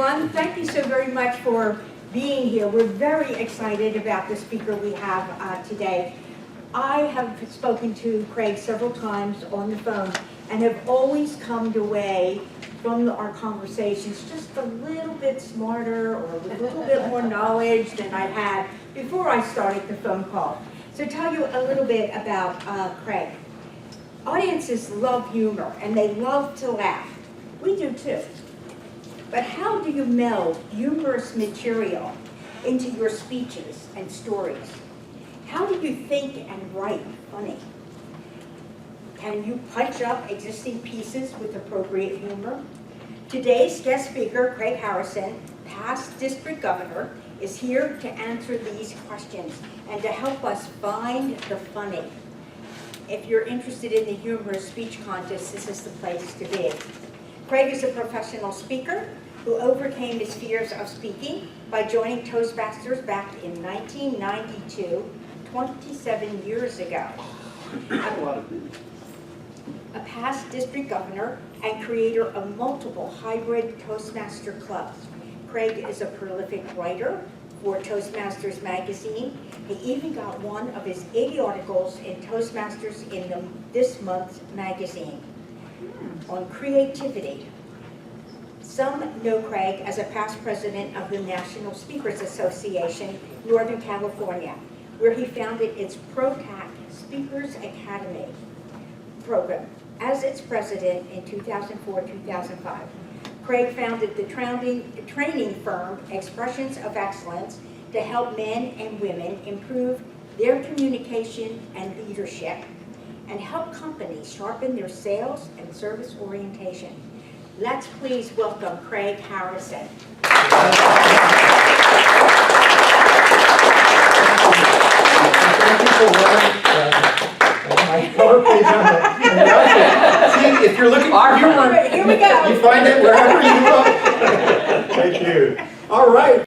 everyone. Thank you so very much for being here. We're very excited about the speaker we have today. I have spoken to Craig several times on the phone and have always come away from our conversations just a little bit smarter or with a little bit more knowledge than I had before I started the phone call. So tell you a little bit about Craig. Audiences love humor and they love to laugh. We do too. But how do you meld humorous material into your speeches and stories? How do you think and write funny? Can you punch up existing pieces with appropriate humor? Today's guest speaker, Craig Harrison, past district governor, is here to answer these questions and to help us find the funny. If you're interested in the humorous speech contest, this is the place to be. Craig is a professional speaker who overcame his fears of speaking by joining Toastmasters back in 1992, 27 years ago. A past district governor and creator of multiple hybrid Toastmaster clubs. Craig is a prolific writer for Toastmasters magazine. He even got one of his 80 articles in Toastmasters in this month's magazine on creativity. Some know Craig as a past president of the National Speakers Association, Northern California, where he founded its ProTac Speakers Academy program as its president in 2004-2005. Craig founded the training firm Expressions of Excellence to help men and women improve their communication and leadership and help companies sharpen their sales and service orientation. Let's please welcome Craig Harrison. Thank you for my cover page on the outfit. See, if you're looking for humor, Here we go. you find it wherever you look. Thank you. All right.